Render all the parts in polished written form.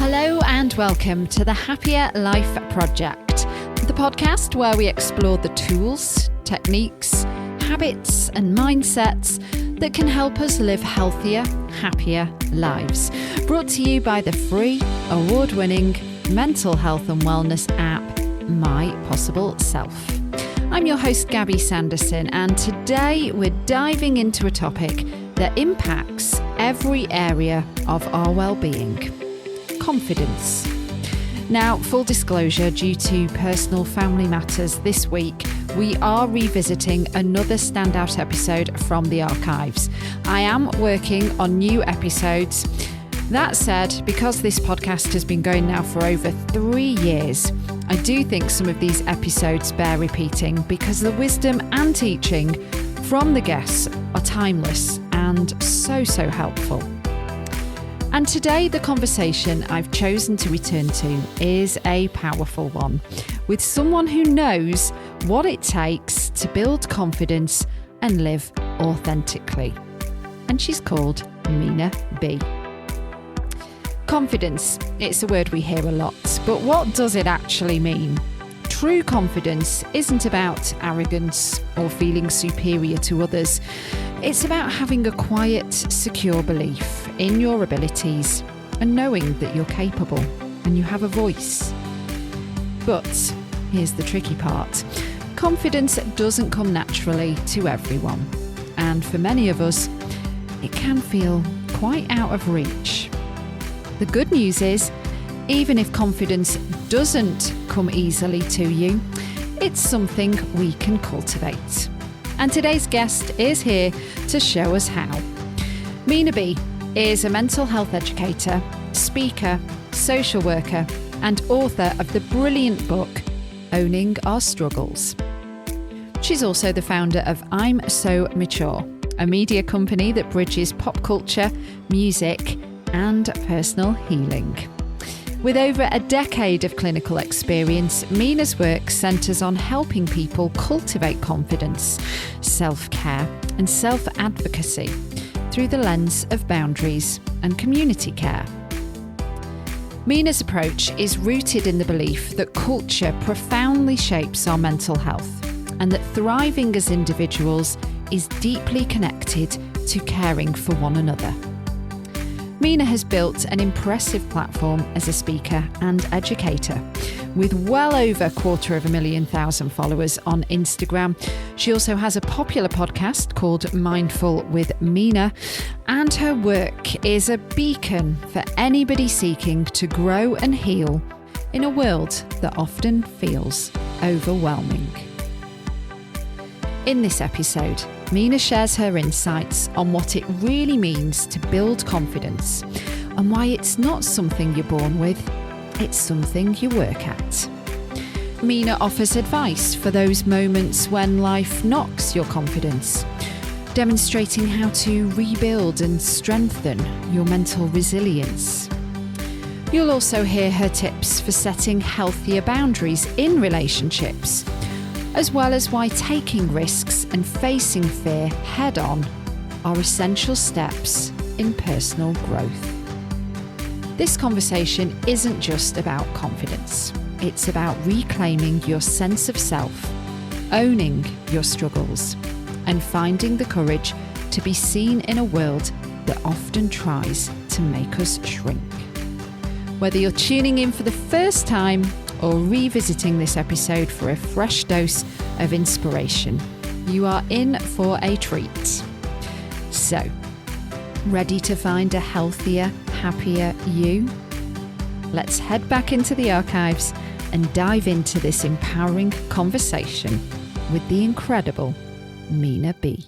Hello and welcome to the Happier Life Project, the podcast where we explore the tools, techniques, habits and mindsets that can help us live healthier, happier lives. Brought to you by the free, award-winning mental health and wellness app, My Possible Self. I'm your host, Gabby Sanderson, and today we're diving into a topic that impacts every area of our well-being: confidence. Now, full disclosure, due to personal family matters this week, we are revisiting another standout episode from the archives. I am working on new episodes. That said, because this podcast has been going now for over 3 years, I do think some of these episodes bear repeating because the wisdom and teaching from the guests are timeless and so helpful. And today, the conversation I've chosen to return to is a powerful one with someone who knows what it takes to build confidence and live authentically. And she's called Minaa B. Confidence, it's a word we hear a lot, but what does it actually mean? True confidence isn't about arrogance or feeling superior to others. It's about having a quiet, secure belief in your abilities and knowing that you're capable and you have a voice. But here's the tricky part. Confidence doesn't come naturally to everyone. And for many of us, it can feel quite out of reach. The good news is, even if confidence doesn't come easily to you, it's something we can cultivate. And today's guest is here to show us how. Minaa B is a mental health educator, speaker, social worker, and author of the brilliant book, Owning Our Struggles. She's also the founder of I'm So Mature, a media company that bridges pop culture, music, and personal healing. With over a decade of clinical experience, Minaa's work centres on helping people cultivate confidence, self-care and self-advocacy through the lens of boundaries and community care. Minaa's approach is rooted in the belief that culture profoundly shapes our mental health and that thriving as individuals is deeply connected to caring for one another. Minaa has built an impressive platform as a speaker and educator. With well over 250,000 followers on Instagram. She also has a popular podcast called Mindful with Minaa, and her work is a beacon for anybody seeking to grow and heal in a world that often feels overwhelming. In this episode, Minaa shares her insights on what it really means to build confidence and why it's not something you're born with, it's something you work at. Minaa offers advice for those moments when life knocks your confidence, demonstrating how to rebuild and strengthen your mental resilience. You'll also hear her tips for setting healthier boundaries in relationships, as well as why taking risks and facing fear head-on are essential steps in personal growth. This conversation isn't just about confidence. It's about reclaiming your sense of self, owning your struggles, and finding the courage to be seen in a world that often tries to make us shrink. Whether you're tuning in for the first time or revisiting this episode for a fresh dose of inspiration, you are in for a treat. So, ready to find a healthier, happier you? Let's head back into the archives and dive into this empowering conversation with the incredible Minaa B.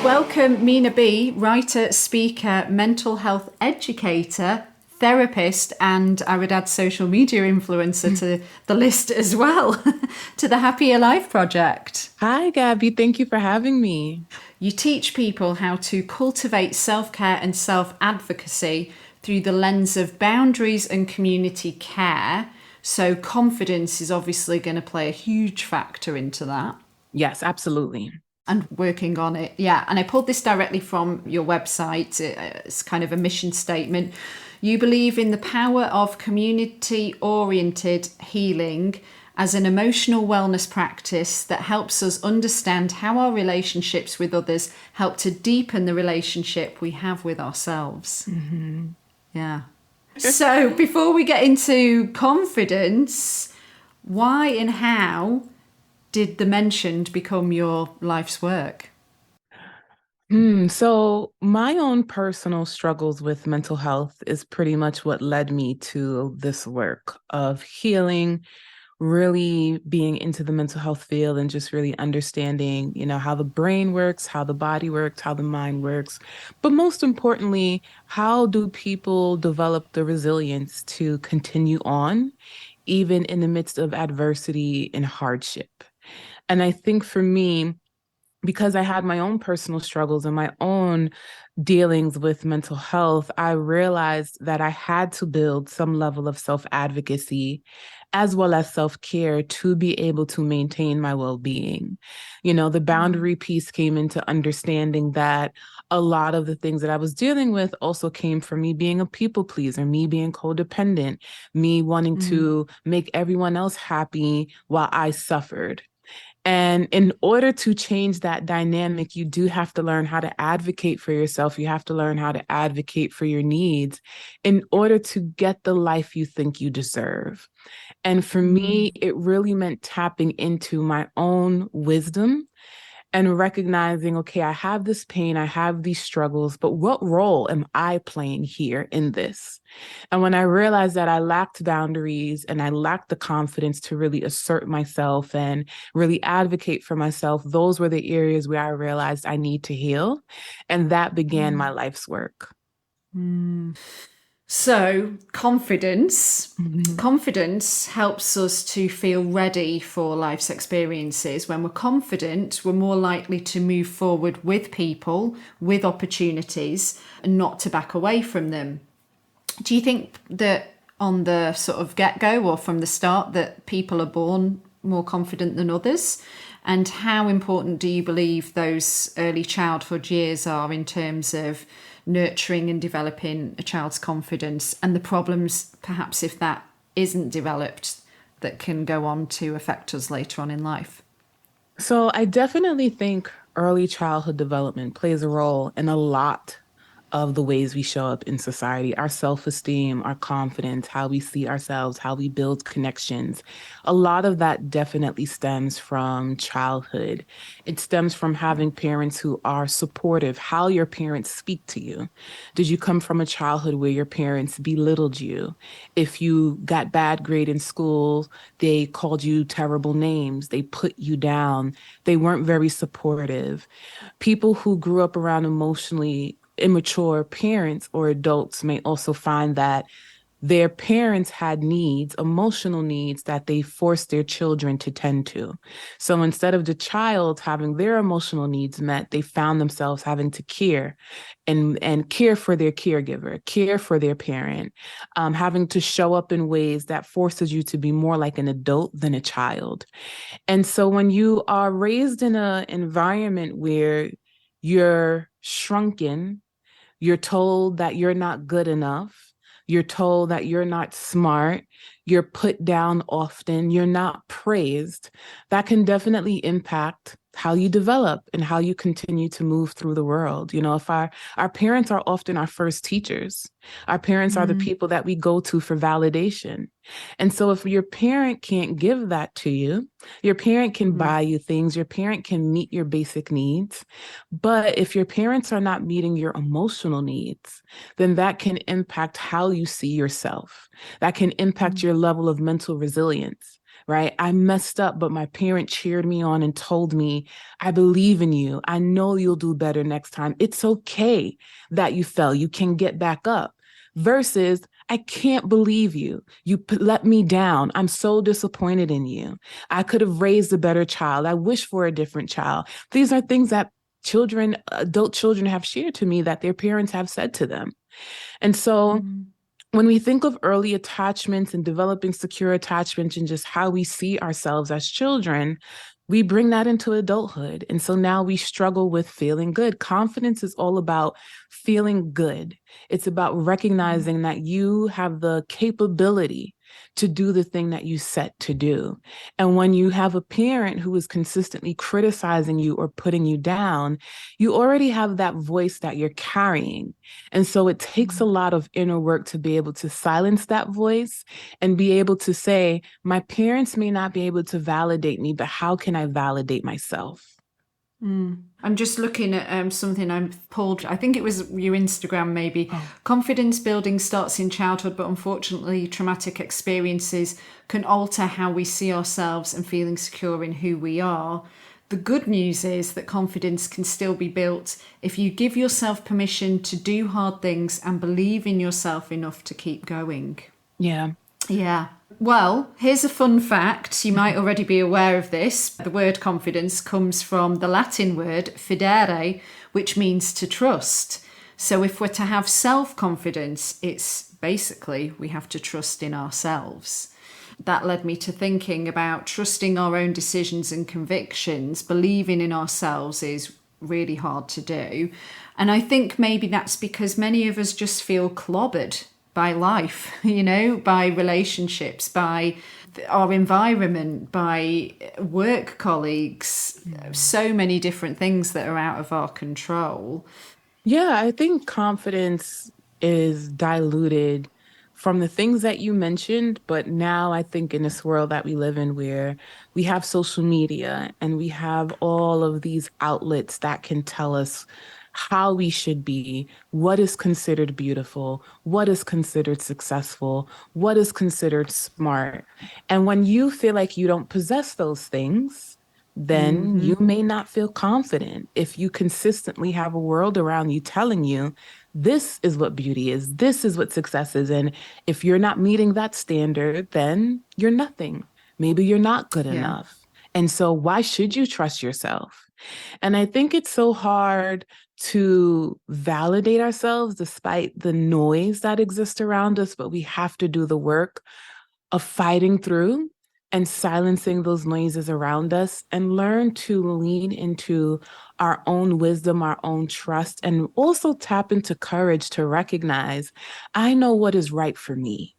Welcome, Minaa B, writer, speaker, mental health educator, therapist, and I would add social media influencer to the list as well, to the Happier Life Project. Hi, Gabby. Thank you for having me. You teach people how to cultivate self-care and self-advocacy through the lens of boundaries and community care. So confidence is obviously going to play a huge factor into that. Yes, absolutely. And working on it. Yeah. And I pulled this directly from your website. It's kind of a mission statement. You believe in the power of community oriented healing as an emotional wellness practice that helps us understand how our relationships with others help to deepen the relationship we have with ourselves. Mm-hmm. Yeah. So before we get into confidence, why and how did the mentioned become your life's work? So my own personal struggles with mental health is pretty much what led me to this work of healing, really being into the mental health field and just really understanding, how the brain works, how the body works, how the mind works. But most importantly, how do people develop the resilience to continue on, even in the midst of adversity and hardship? And I think for me, because I had my own personal struggles and my own dealings with mental health, I realized that I had to build some level of self-advocacy as well as self-care to be able to maintain my well-being. The boundary piece came into understanding that a lot of the things that I was dealing with also came from me being a people pleaser, me being codependent, me wanting to make everyone else happy while I suffered. And in order to change that dynamic, you do have to learn how to advocate for yourself. You have to learn how to advocate for your needs in order to get the life you think you deserve. And for me, it really meant tapping into my own wisdom and recognizing, okay, I have this pain, I have these struggles, but what role am I playing here in this? And when I realized that I lacked boundaries and I lacked the confidence to really assert myself and really advocate for myself, those were the areas where I realized I need to heal. And that began my life's work. So, confidence. Mhm. Confidence helps us to feel ready for life's experiences. When we're confident, we're more likely to move forward with people, with opportunities, and not to back away from them. Do you think that on the sort of get-go or from the start that people are born more confident than others? And how important do you believe those early childhood years are in terms of nurturing and developing a child's confidence and the problems, perhaps if that isn't developed, that can go on to affect us later on in life? So I definitely think early childhood development plays a role in a lot of the ways we show up in society, our self-esteem, our confidence, how we see ourselves, how we build connections. A lot of that definitely stems from childhood. It stems from having parents who are supportive, how your parents speak to you. Did you come from a childhood where your parents belittled you? If you got bad grade in school, they called you terrible names, they put you down, they weren't very supportive. People who grew up around emotionally immature parents or adults may also find that their parents had needs, emotional needs that they forced their children to tend to. So instead of the child having their emotional needs met, they found themselves having to care and care for their caregiver, care for their parent, having to show up in ways that forces you to be more like an adult than a child. And so when you are raised in an environment where you're shrunken, you're told that you're not good enough. You're told that you're not smart. You're put down often. You're not praised. That can definitely impact how you develop and how you continue to move through the world. If our parents are often our first teachers, our parents are the people that we go to for validation. And so if your parent can't give that to you, your parent can buy you things, your parent can meet your basic needs. But if your parents are not meeting your emotional needs, then that can impact how you see yourself. That can impact your level of mental resilience, right? I messed up, but my parent cheered me on and told me, I believe in you. I know you'll do better next time. It's okay that you fell. You can get back up. Versus, I can't believe you. You let me down. I'm so disappointed in you. I could have raised a better child. I wish for a different child. These are things that adult children have shared to me that their parents have said to them. And so when we think of early attachments and developing secure attachments and just how we see ourselves as children, we bring that into adulthood. And so now we struggle with feeling good. Confidence is all about feeling good. It's about recognizing that you have the capability to do the thing that you set to do. And when you have a parent who is consistently criticizing you or putting you down, you already have that voice that you're carrying. And so it takes a lot of inner work to be able to silence that voice and be able to say, my parents may not be able to validate me, but how can I validate myself? I'm just looking at something I pulled. I think it was your Instagram, maybe. Oh. Confidence building starts in childhood, but unfortunately, traumatic experiences can alter how we see ourselves and feeling secure in who we are. The good news is that confidence can still be built if you give yourself permission to do hard things and believe in yourself enough to keep going. Yeah. Yeah. Well, here's a fun fact. You might already be aware of this. The word confidence comes from the Latin word fidere, which means to trust. So if we're to have self-confidence, it's basically we have to trust in ourselves. That led me to thinking about trusting our own decisions and convictions. Believing in ourselves is really hard to do. And I think maybe that's because many of us just feel clobbered by life, by relationships, by our environment, by work colleagues, so many different things that are out of our control. Yeah, I think confidence is diluted from the things that you mentioned, but now I think in this world that we live in where we have social media and we have all of these outlets that can tell us how we should be, what is considered beautiful, what is considered successful, what is considered smart. And when you feel like you don't possess those things, then you may not feel confident if you consistently have a world around you telling you this is what beauty is, this is what success is. And if you're not meeting that standard, then you're nothing. Maybe you're not good Yeah. enough. And so, why should you trust yourself? And I think it's so hard to validate ourselves despite the noise that exists around us, but we have to do the work of fighting through and silencing those noises around us and learn to lean into our own wisdom, our own trust, and also tap into courage to recognize I know what is right for me.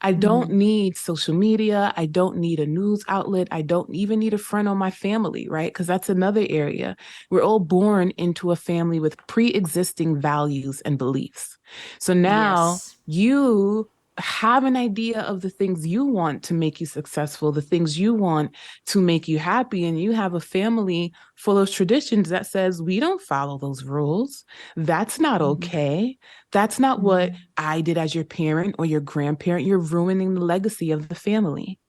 I don't need social media. I don't need a news outlet. I don't even need a friend or my family, right? Because that's another area. We're all born into a family with pre-existing values and beliefs. So now Yes. you have an idea of the things you want to make you successful, the things you want to make you happy, and you have a family full of traditions that says we don't follow those rules. That's not okay. That's not what I did as your parent or your grandparent. You're ruining the legacy of the family.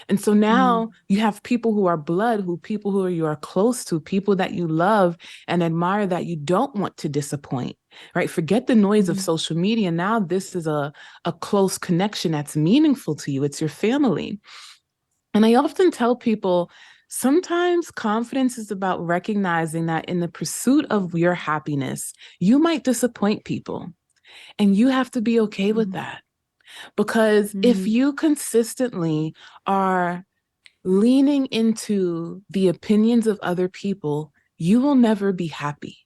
And so now you have people who are blood, people who you are close to, people that you love and admire that you don't want to disappoint, right? Forget the noise of social media. Now this is a close connection that's meaningful to you. It's your family. And I often tell people, sometimes confidence is about recognizing that in the pursuit of your happiness, you might disappoint people. And you have to be okay with that. Because if you consistently are leaning into the opinions of other people, you will never be happy.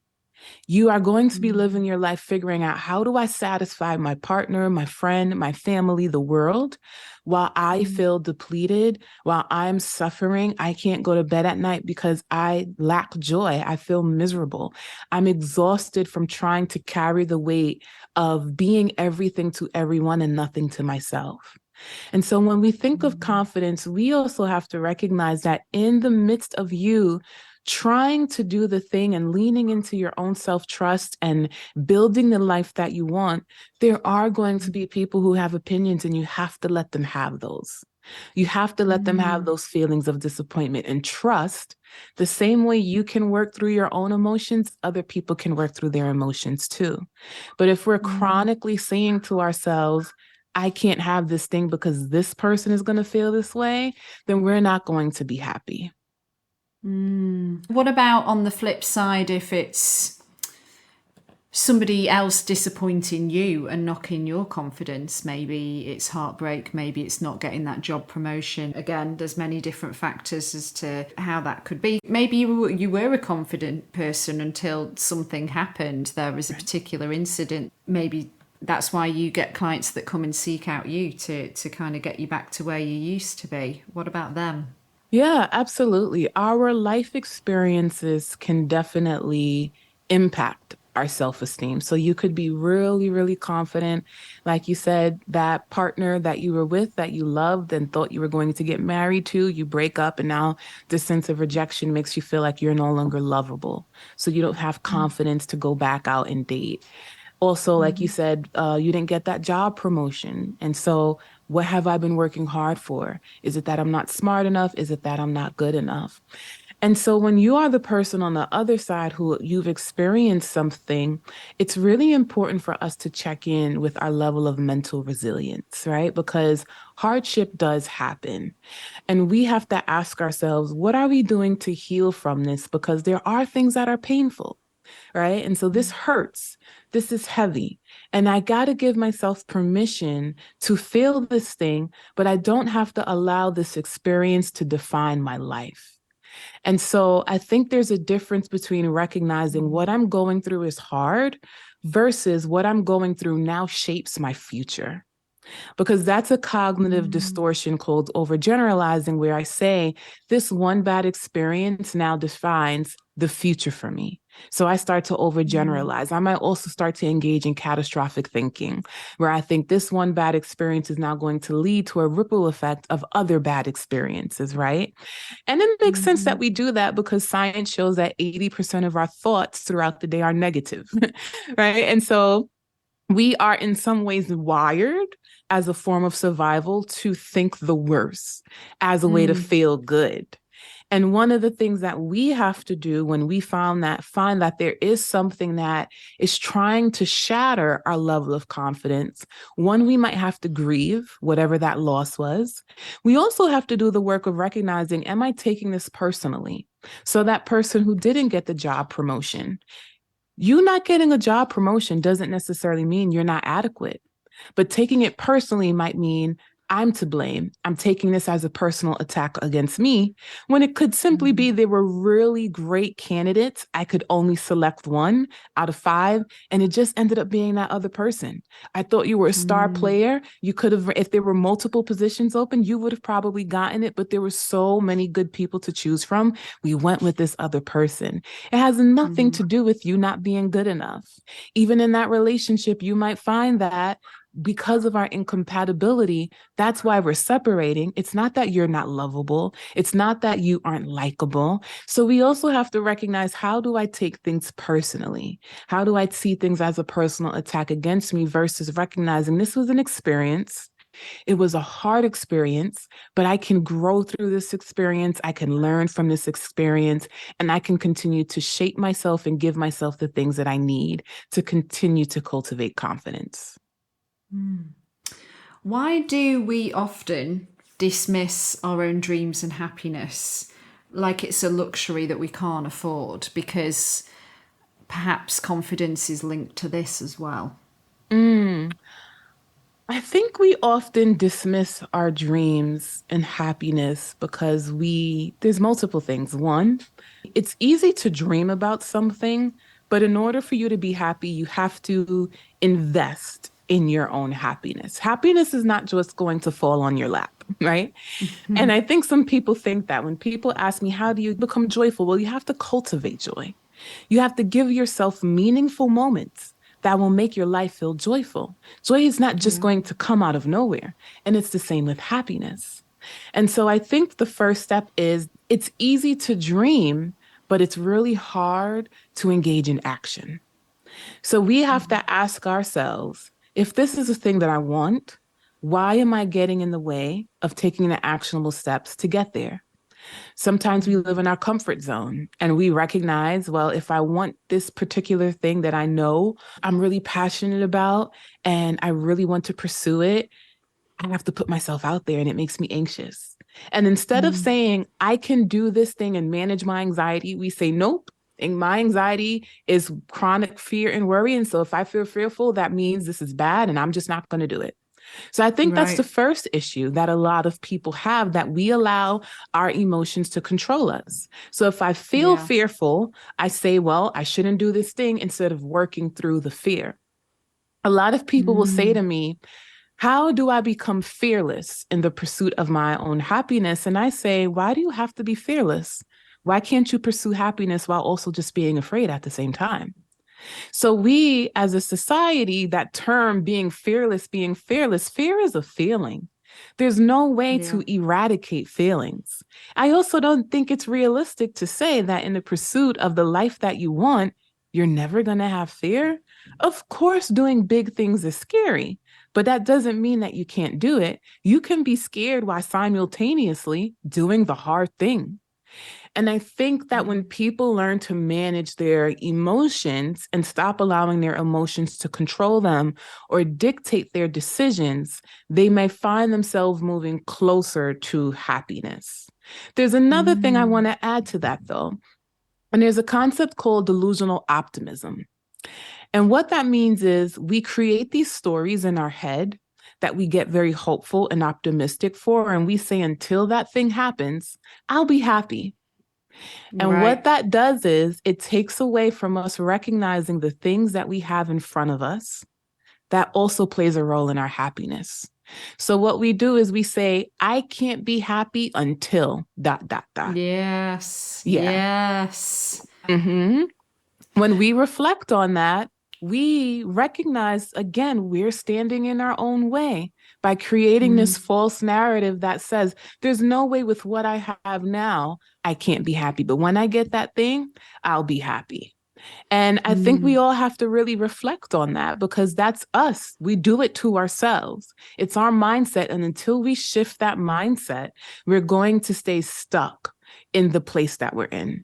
You are going to be living your life figuring out how do I satisfy my partner, my friend, my family, the world, while I feel depleted, while I'm suffering. I can't go to bed at night because I lack joy. I feel miserable. I'm exhausted from trying to carry the weight of being everything to everyone and nothing to myself. And so when we think of confidence, we also have to recognize that in the midst of you trying to do the thing and leaning into your own self-trust and building the life that you want, there are going to be people who have opinions, and you have to let them have those. You have to let them have those feelings of disappointment and trust. The same way you can work through your own emotions, other people can work through their emotions too. But if we're chronically saying to ourselves, I can't have this thing because this person is going to feel this way, then we're not going to be happy. What about on the flip side, if it's somebody else disappointing you and knocking your confidence. Maybe it's heartbreak, maybe it's not getting that job promotion. Again, there's many different factors as to how that could be. Maybe you were a confident person until something happened. There was a particular incident. Maybe that's why you get clients that come and seek out you to kind of get you back to where you used to be. What about them? Yeah, absolutely. Our life experiences can definitely impact our self-esteem. So you could be really, really confident. Like you said, that partner that you were with, that you loved and thought you were going to get married to, you break up, and now the sense of rejection makes you feel like you're no longer lovable. So you don't have confidence to go back out and date. Also, like you said, you didn't get that job promotion. And so, what have I been working hard for? Is it that I'm not smart enough? Is it that I'm not good enough? And so, when you are the person on the other side who you've experienced something, it's really important for us to check in with our level of mental resilience, right? Because hardship does happen. And we have to ask ourselves, what are we doing to heal from this? Because there are things that are painful, right? And so this hurts. This is heavy. And I got to give myself permission to feel this thing, but I don't have to allow this experience to define my life. And so I think there's a difference between recognizing what I'm going through is hard versus what I'm going through now shapes my future, because that's a cognitive distortion called overgeneralizing, where I say this one bad experience now defines the future for me. So I start to overgeneralize. I might also start to engage in catastrophic thinking, where I think this one bad experience is now going to lead to a ripple effect of other bad experiences, right? And it makes sense that we do that because science shows that 80% of our thoughts throughout the day are negative, right? And so we are in some ways wired as a form of survival to think the worst as a way to feel good. And one of the things that we have to do when we find that there is something that is trying to shatter our level of confidence, one, we might have to grieve whatever that loss was. We also have to do the work of recognizing, am I taking this personally? So that person who didn't get the job promotion, you not getting a job promotion doesn't necessarily mean you're not adequate, but taking it personally might mean I'm to blame. I'm taking this as a personal attack against me, when it could simply be there were really great candidates. I could only select one out of five, and it just ended up being that other person. I thought you were a star player. You could have, if there were multiple positions open, you would have probably gotten it, but there were so many good people to choose from. We went with this other person. It has nothing to do with you not being good enough. Even in that relationship, you might find that because of our incompatibility, that's why we're separating. It's not that you're not lovable. It's not that you aren't likable. So we also have to recognize, how do I take things personally? How do I see things as a personal attack against me versus recognizing this was an experience. It was a hard experience, but I can grow through this experience. I can learn from this experience, and I can continue to shape myself and give myself the things that I need to continue to cultivate confidence. Why do we often dismiss our own dreams and happiness like it's a luxury that we can't afford? Because perhaps confidence is linked to this as well. Mm. I think we often dismiss our dreams and happiness because there's multiple things. One, it's easy to dream about something, but in order for you to be happy, you have to invest in your own happiness. Happiness is not just going to fall on your lap, right? And I think some people think that when people ask me, how do you become joyful? Well, you have to cultivate joy. You have to give yourself meaningful moments that will make your life feel joyful. Joy is not just going to come out of nowhere. And it's the same with happiness. And so I think the first step is, it's easy to dream, but it's really hard to engage in action. So we have to ask ourselves, if this is a thing that I want, why am I getting in the way of taking the actionable steps to get there? Sometimes we live in our comfort zone and we recognize, well, if I want this particular thing that I know I'm really passionate about and I really want to pursue it, I have to put myself out there and it makes me anxious. And instead of saying, I can do this thing and manage my anxiety, we say, nope, And my anxiety is chronic fear and worry. And so if I feel fearful, that means this is bad and I'm just not going to do it. So I think that's the Right. first issue that a lot of people have, that we allow our emotions to control us. So if I feel Yeah. fearful, I say, well, I shouldn't do this thing instead of working through the fear. A lot of people will say to Mm. me, how do I become fearless in the pursuit of my own happiness? And I say, why do you have to be fearless? Why can't you pursue happiness while also just being afraid at the same time? So we, as a society, that term being fearless, fear is a feeling. There's no way Yeah. to eradicate feelings. I also don't think it's realistic to say that in the pursuit of the life that you want, you're never going to have fear. Of course, doing big things is scary, but that doesn't mean that you can't do it. You can be scared while simultaneously doing the hard thing. And I think that when people learn to manage their emotions and stop allowing their emotions to control them or dictate their decisions, they may find themselves moving closer to happiness. There's another thing I want Mm. to add to that, though. And there's a concept called delusional optimism. And what that means is we create these stories in our head that we get very hopeful and optimistic for. And we say, until that thing happens, I'll be happy. And what Right. that does is it takes away from us recognizing the things that we have in front of us that also plays a role in our happiness. So what we do is we say, I can't be happy until dot, dot, dot. Yes. Yeah. Yes. Mm-hmm. When we reflect on that, we recognize again, we're standing in our own way by creating this Mm. false narrative that says, there's no way with what I have now, I can't be happy. But when I get that thing, I'll be happy. And I think we Mm. all have to really reflect on that because that's us. We do it to ourselves. It's our mindset. And until we shift that mindset, we're going to stay stuck in the place that we're in.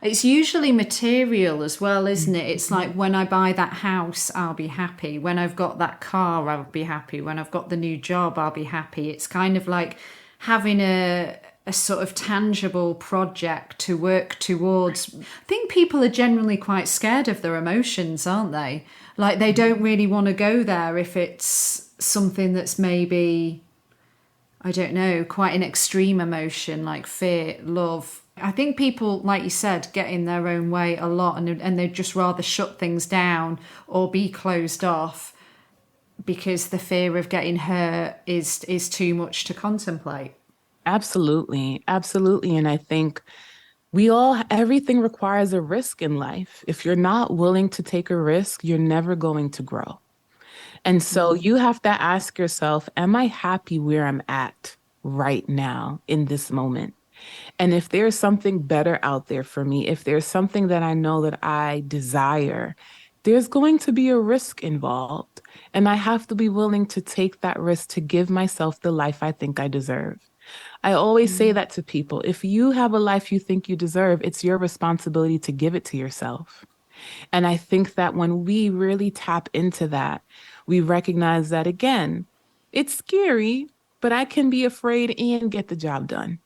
It's usually material as well, isn't it? It's Mhm. like when I buy that house, I'll be happy. When I've got that car, I'll be happy. When I've got the new job, I'll be happy. It's kind of like having a sort of tangible project to work towards. I think people are generally quite scared of their emotions, aren't they? Like they don't really want to go there if it's something that's maybe, I don't know, quite an extreme emotion like fear, love. I think people, like you said, get in their own way a lot and they'd just rather shut things down or be closed off because the fear of getting hurt is too much to contemplate. Absolutely. Absolutely. And I think everything requires a risk in life. If you're not willing to take a risk, you're never going to grow. And so Mm. you have to ask yourself, am I happy where I'm at right now in this moment? And if there's something better out there for me, if there's something that I know that I desire, there's going to be a risk involved. And I have to be willing to take that risk to give myself the life I think I deserve. I always say Mm. that to people. If you have a life you think you deserve, it's your responsibility to give it to yourself. And I think that when we really tap into that, we recognize that again, it's scary, but I can be afraid and get the job done.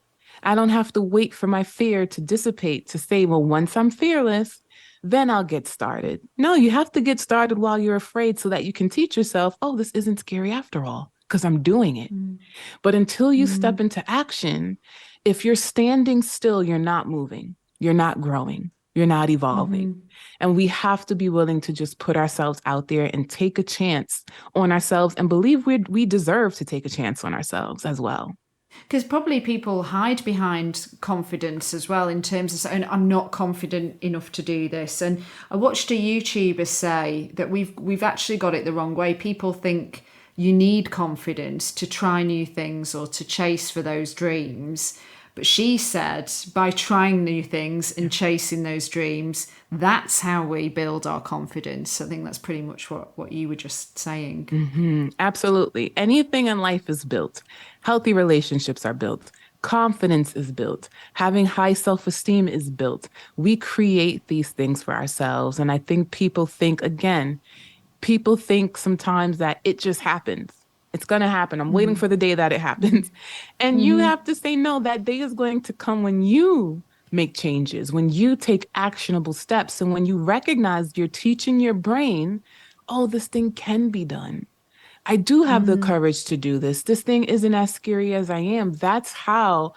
I don't have to wait for my fear to dissipate to say, well, once I'm fearless, then I'll get started. No, you have to get started while you're afraid so that you can teach yourself, oh, this isn't scary after all, because I'm doing it. Mm. But until you step Mm. into action, if you're standing still, you're not moving, you're not growing, you're not evolving. Mm-hmm. And we have to be willing to just put ourselves out there and take a chance on ourselves and believe we deserve to take a chance on ourselves as well. Because probably people hide behind confidence as well in terms of saying, I'm not confident enough to do this. And I watched a YouTuber say that we've actually got it the wrong way. People think you need confidence to try new things or to chase for those dreams. But she said by trying new things and chasing those dreams, that's how we build our confidence. I think that's pretty much what you were just saying. Absolutely. Anything in life is built. Healthy relationships are built. Confidence is built. Having high self esteem is built. We create these things for ourselves. And I think people think sometimes that it just happens. It's going to happen. I'm waiting for the day that it happens. And you Mm-hmm. have to say, no, that day is going to come when you make changes, when you take actionable steps, and when you recognize you're teaching your brain, oh, this thing can be done. I do have the courage to do this. This thing isn't as scary as I am. That's how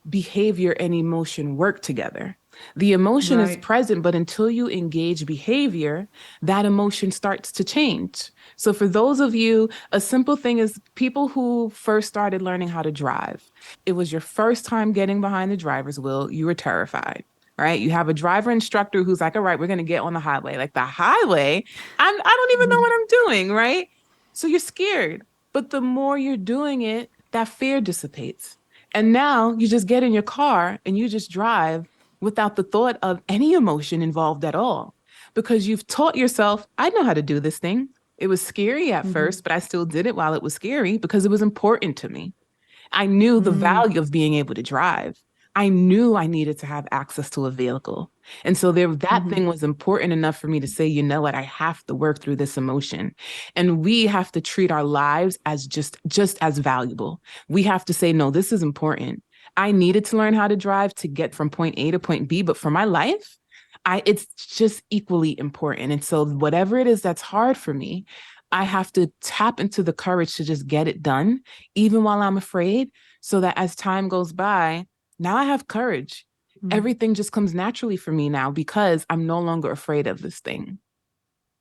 behavior and emotion work together. The emotion is Right. present, but until you engage behavior, that emotion starts to change. So, for those of you, a simple thing is people who first started learning how to drive, it was your first time getting behind the driver's wheel, you were terrified. Right. You have a driver instructor who's like, all right, we're going to get on the highway. Like the highway, I don't even know what I'm doing. Right. So you're scared. But the more you're doing it, that fear dissipates. And now you just get in your car and you just drive without the thought of any emotion involved at all because you've taught yourself, I know how to do this thing. It was scary at first, but I still did it while it was scary because it was important to me. I knew the value of being able to drive. I knew I needed to have access to a vehicle. And so that thing was important enough for me to say, you know what, I have to work through this emotion. And we have to treat our lives as just as valuable. We have to say, no, this is important. I needed to learn how to drive to get from point A to point B, but for my life, it's just equally important. And so whatever it is that's hard for me, I have to tap into the courage to just get it done, even while I'm afraid, so that as time goes by, now I have courage. Everything just comes naturally for me now because I'm no longer afraid of this thing.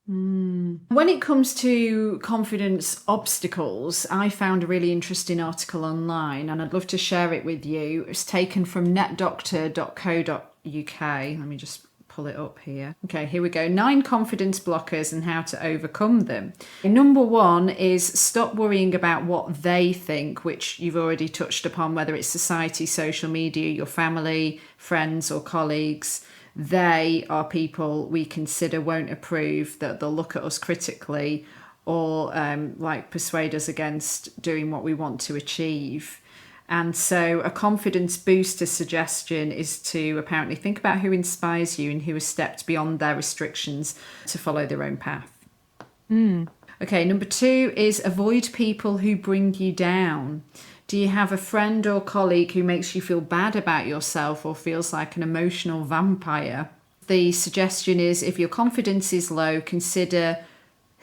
When it comes to confidence obstacles, I found a really interesting article online and I'd love to share it with you. It's taken from netdoctor.co.uk. Let me just pull it up here. Okay, here we go. 9 confidence blockers and how to overcome them. Number 1 is stop worrying about what they think, which you've already touched upon, whether it's society, social media, your family, friends or colleagues. They are people we consider won't approve, that they'll look at us critically or persuade us against doing what we want to achieve. And so a confidence booster suggestion is to apparently think about who inspires you and who has stepped beyond their restrictions to follow their own path. Okay, number 2 is avoid people who bring you down. Do you have a friend or colleague who makes you feel bad about yourself or feels like an emotional vampire? The suggestion is if your confidence is low, consider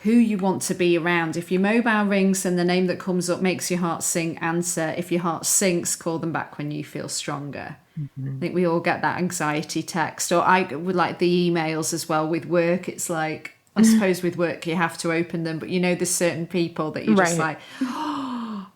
who you want to be around. If your mobile rings and the name that comes up makes your heart sing, answer. If your heart sinks, call them back when you feel stronger. I think we all get that anxiety text. Or I would like the emails as well with work. It's like, I suppose with work you have to open them, but there's certain people that you're just like,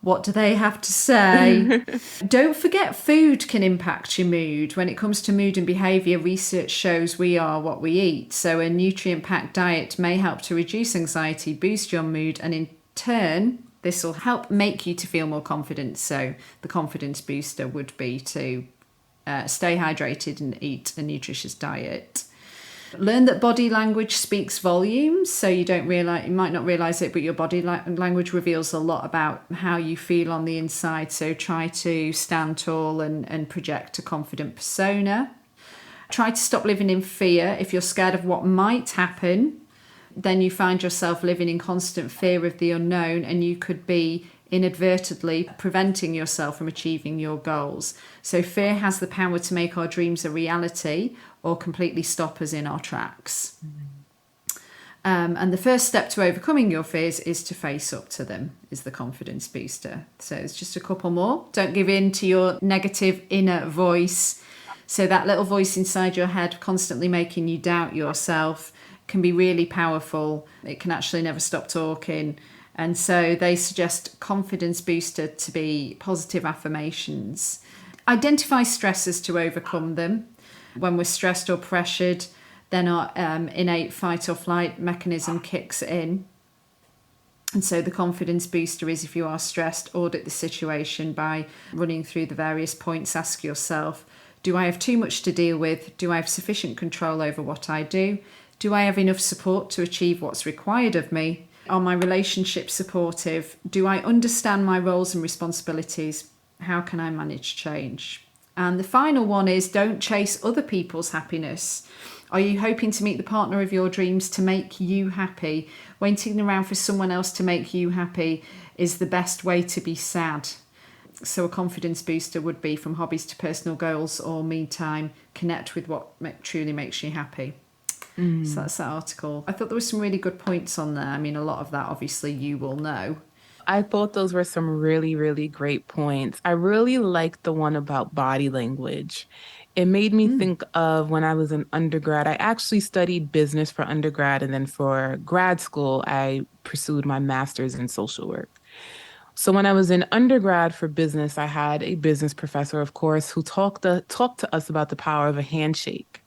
what do they have to say? Don't forget food can impact your mood. When it comes to mood and behaviour, research shows we are what we eat. So a nutrient-packed diet may help to reduce anxiety, boost your mood, and in turn, this will help make you to feel more confident. So the confidence booster would be to stay hydrated and eat a nutritious diet. Learn that body language speaks volumes, so you might not realize it, but your body language reveals a lot about how you feel on the inside. So try to stand tall and project a confident persona. Try to stop living in fear. If you're scared of what might happen, then you find yourself living in constant fear of the unknown, and you could be inadvertently preventing yourself from achieving your goals. So fear has the power to make our dreams a reality or completely stop us in our tracks. And the first step to overcoming your fears is to face up to them, is the confidence booster. So it's just a couple more. Don't give in to your negative inner voice. So that little voice inside your head constantly making you doubt yourself can be really powerful. It can actually never stop talking. And so they suggest confidence booster to be positive affirmations. Identify stressors to overcome them. When we're stressed or pressured, then our innate fight or flight mechanism kicks in. And so the confidence booster is, if you are stressed, audit the situation by running through the various points. Ask yourself, do I have too much to deal with? Do I have sufficient control over what I do? Do I have enough support to achieve what's required of me? Are my relationships supportive? Do I understand my roles and responsibilities? How can I manage change? And the final one is don't chase other people's happiness. Are you hoping to meet the partner of your dreams to make you happy? Waiting around for someone else to make you happy is the best way to be sad. So a confidence booster would be from hobbies to personal goals or me time, connect with what truly makes you happy. So Mm. that's that article. I thought there were some really good points on there. I mean, a lot of that obviously you will know. I thought those were some really, really great points. I really liked the one about body language. It made me think of when I was an undergrad. I actually studied business for undergrad, and then for grad school, I pursued my master's in social work. So when I was in undergrad for business, I had a business professor, of course, who talked to us about the power of a handshake.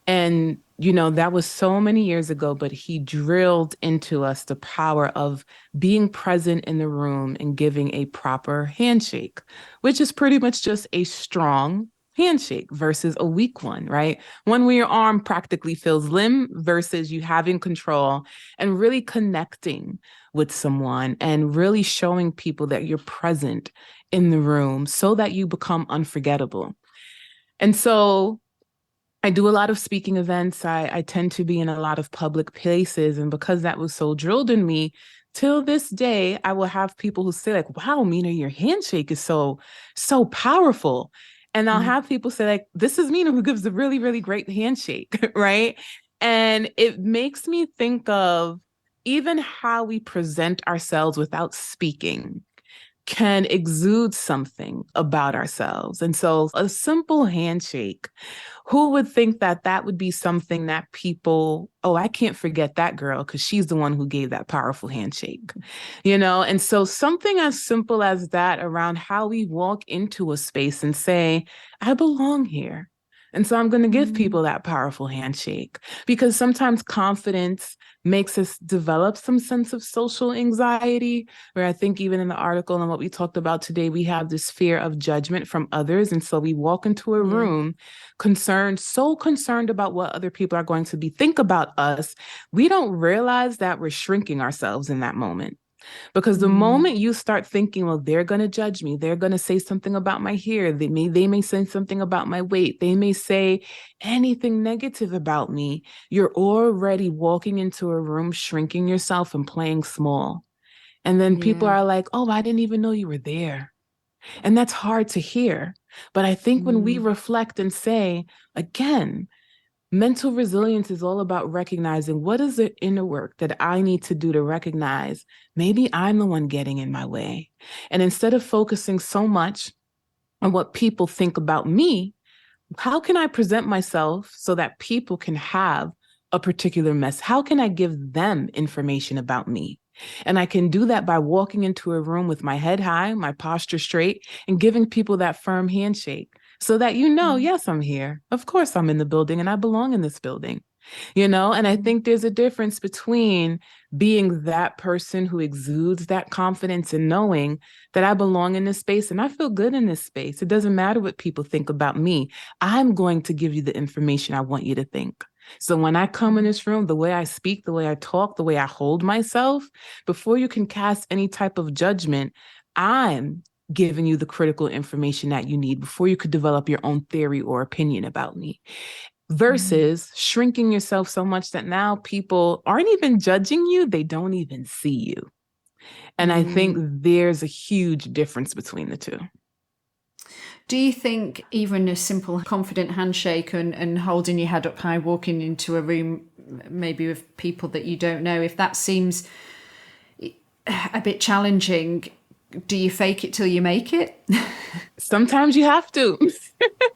And, that was so many years ago, but he drilled into us the power of being present in the room and giving a proper handshake, which is pretty much just a strong handshake versus a weak one, right? One where your arm practically feels limb versus you having control and really connecting with someone and really showing people that you're present in the room so that you become unforgettable. And so I do a lot of speaking events. I tend to be in a lot of public places. And because that was so drilled in me, till this day, I will have people who say, like, wow, Mina, your handshake is so powerful. And I'll have people say, like, this is Mina who gives a really, really great handshake, right? And it makes me think of even how we present ourselves without speaking can exude something about ourselves. And so a simple handshake, who would think that that would be something that people, oh, I can't forget that girl because she's the one who gave that powerful handshake, And so something as simple as that around how we walk into a space and say, I belong here. And so I'm going to give people that powerful handshake because sometimes confidence makes us develop some sense of social anxiety, where I think even in the article and what we talked about today, we have this fear of judgment from others. And so we walk into a room so concerned about what other people are going to think about us, we don't realize that we're shrinking ourselves in that moment. Because the moment you start thinking, well, they're going to judge me, they're going to say something about my hair, they may say something about my weight, they may say anything negative about me, you're already walking into a room, shrinking yourself and playing small. And then people Yeah. are like, oh, I didn't even know you were there. And that's hard to hear. But I think when we reflect and say, again, mental resilience is all about recognizing what is the inner work that I need to do to recognize maybe I'm the one getting in my way. And instead of focusing so much on what people think about me, how can I present myself so that people can have a particular mess? How can I give them information about me? And I can do that by walking into a room with my head high, my posture straight, and giving people that firm handshake so that yes, I'm here. Of course, I'm in the building and I belong in this building. And I think there's a difference between being that person who exudes that confidence and knowing that I belong in this space and I feel good in this space. It doesn't matter what people think about me. I'm going to give you the information I want you to think. So when I come in this room, the way I speak, the way I talk, the way I hold myself, before you can cast any type of judgment, I'm giving you the critical information that you need before you could develop your own theory or opinion about me versus shrinking yourself so much that now people aren't even judging you, they don't even see you. And I think there's a huge difference between the two. Do you think even a simple confident handshake and holding your head up high, walking into a room maybe with people that you don't know, if that seems a bit challenging, do you fake it till you make it? Sometimes you have to.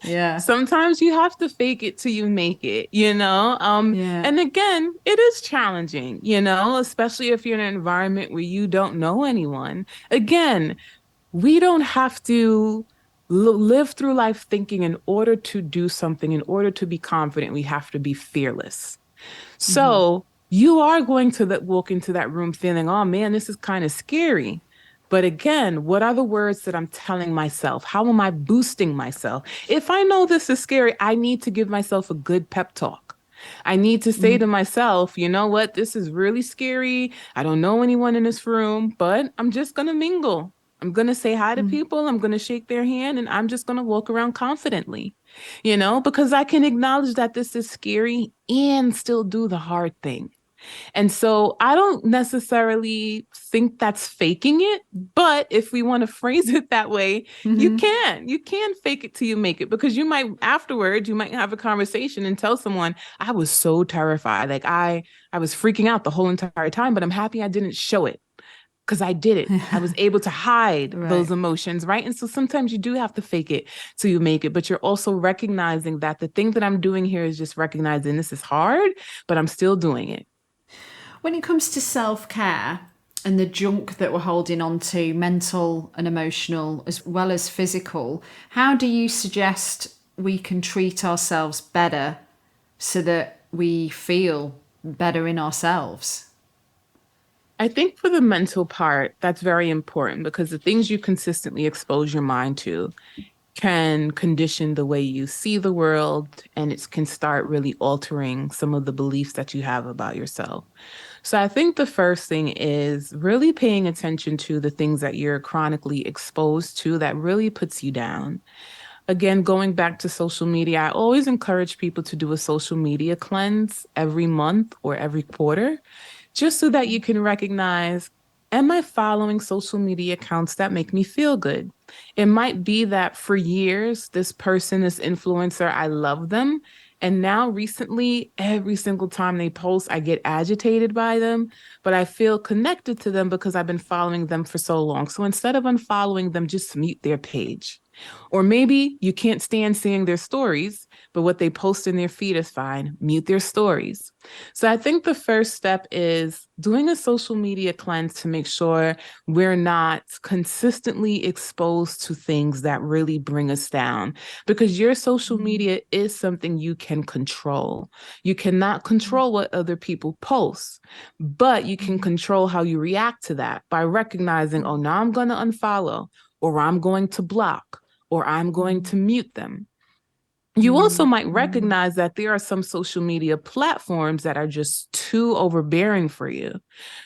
Yeah. Sometimes you have to fake it till you make it. Yeah. And again, it is challenging, especially if you're in an environment where you don't know anyone. Again, we don't have to live through life thinking in order to do something, in order to be confident, we have to be fearless. So you are going to walk into that room feeling, oh man, this is kind of scary. But again, what are the words that I'm telling myself? How am I boosting myself? If I know this is scary, I need to give myself a good pep talk. I need to say to myself, you know what? This is really scary. I don't know anyone in this room, but I'm just going to mingle. I'm going to say hi to people. I'm going to shake their hand and I'm just going to walk around confidently, because I can acknowledge that this is scary and still do the hard thing. And so I don't necessarily think that's faking it, but if we want to phrase it that way, Hmm. you can fake it till you make it, because you might afterwards, you might have a conversation and tell someone, I was so terrified. Like I was freaking out the whole entire time, but I'm happy I didn't show it because I did it. I was able to hide those Right. emotions, right? And so sometimes you do have to fake it till you make it, but you're also recognizing that the thing that I'm doing here is just recognizing this is hard, but I'm still doing it. When it comes to self care and the junk that we're holding on to, mental and emotional as well as physical, how do you suggest we can treat ourselves better so that we feel better in ourselves? I think for the mental part, that's very important because the things you consistently expose your mind to can condition the way you see the world, and it can start really altering some of the beliefs that you have about yourself. So I think the first thing is really paying attention to the things that you're chronically exposed to that really puts you down. Again, going back to social media, I always encourage people to do a social media cleanse every month or every quarter, just so that you can recognize, am I following social media accounts that make me feel good? It might be that for years, this person, this influencer, I love them. And now recently, every single time they post, I get agitated by them, but I feel connected to them because I've been following them for so long. So instead of unfollowing them, just mute their page. Or maybe you can't stand seeing their stories, but what they post in their feed is fine. Mute their stories. So I think the first step is doing a social media cleanse to make sure we're not consistently exposed to things that really bring us down, because your social media is something you can control. You cannot control what other people post, but you can control how you react to that by recognizing, oh, now I'm going to unfollow, or I'm going to block, or I'm going to mute them. You also Mm. might recognize that there are some social media platforms that are just too overbearing for you.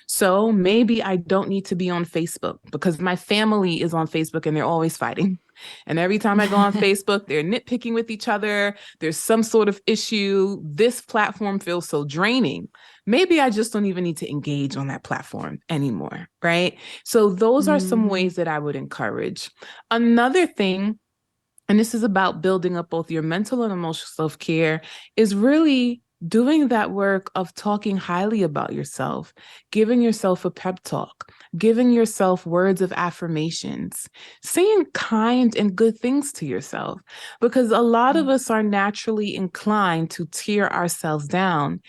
So maybe I don't need to be on Facebook because my family is on Facebook and they're always fighting. And every time I go on Facebook, they're nitpicking with each other. There's some sort of issue. This platform feels so draining. Maybe I just don't even need to engage on that platform anymore, right? So those are some Mhm. ways that I would encourage. Another thing, and this is about building up both your mental and emotional self-care, is really doing that work of talking highly about yourself, giving yourself a pep talk, giving yourself words of affirmations, saying kind and good things to yourself, because a lot of us are naturally inclined to tear ourselves down.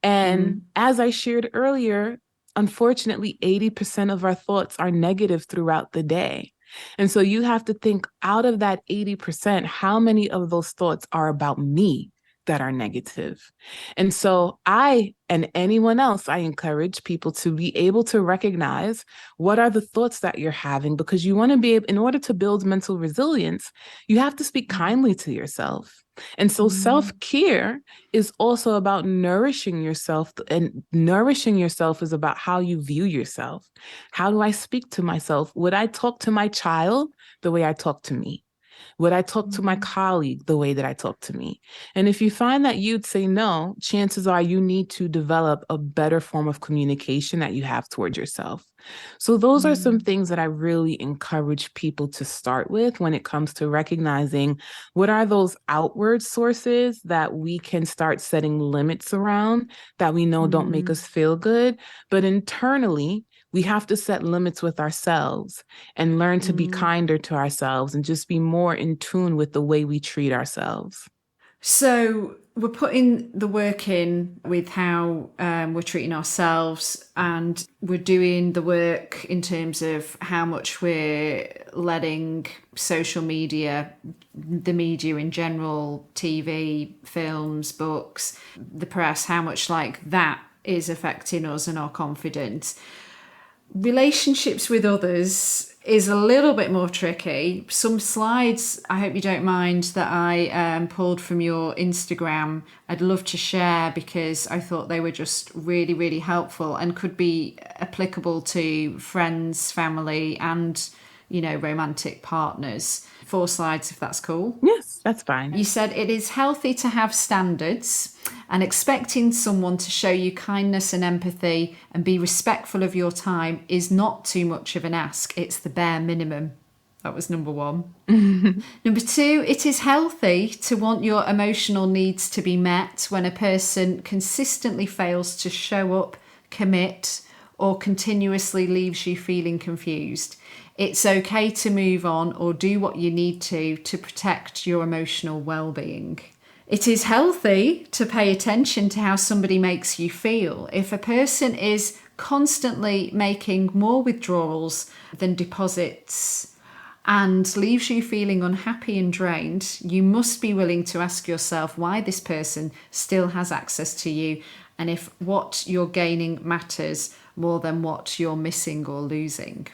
And Mm. as I shared earlier, unfortunately, 80% of our thoughts are negative throughout the day. And so you have to think, out of that 80%, how many of those thoughts are about me that are negative? And so I and anyone else, I encourage people to be able to recognize what are the thoughts that you're having, because you want to be able, in order to build mental resilience, you have to speak kindly to yourself. And so Mm. self-care is also about nourishing yourself, and nourishing yourself is about how you view yourself. How do I speak to myself? Would I talk to my child the way I talk to me? Would I talk to my colleague the way that I talk to me? And if you find that you'd say no, chances are you need to develop a better form of communication that you have towards yourself. So those are some things that I really encourage people to start with when it comes to recognizing what are those outward sources that we can start setting limits around that we know don't make Mm. us feel good, but internally, we have to set limits with ourselves and learn to be Mm. kinder to ourselves and just be more in tune with the way we treat ourselves. So we're putting the work in with how we're treating ourselves, and we're doing the work in terms of how much we're letting social media, the media in general, TV, films, books, the press, how much like that is affecting us and our confidence. Relationships with others is a little bit more tricky. Some slides, I hope you don't mind, that I pulled from your Instagram, I'd love to share because I thought they were just really, really helpful and could be applicable to friends, family, and romantic partners. 4 slides, if that's cool. Yes, that's fine. You said it is healthy to have standards, and expecting someone to show you kindness and empathy and be respectful of your time is not too much of an ask. It's the bare minimum. That was number 1. Number 2, it is healthy to want your emotional needs to be met when a person consistently fails to show up, commit, or continuously leaves you feeling confused. It's okay to move on or do what you need to protect your emotional well-being. It is healthy to pay attention to how somebody makes you feel. If a person is constantly making more withdrawals than deposits and leaves you feeling unhappy and drained, you must be willing to ask yourself why this person still has access to you and if what you're gaining matters more than what you're missing or losing.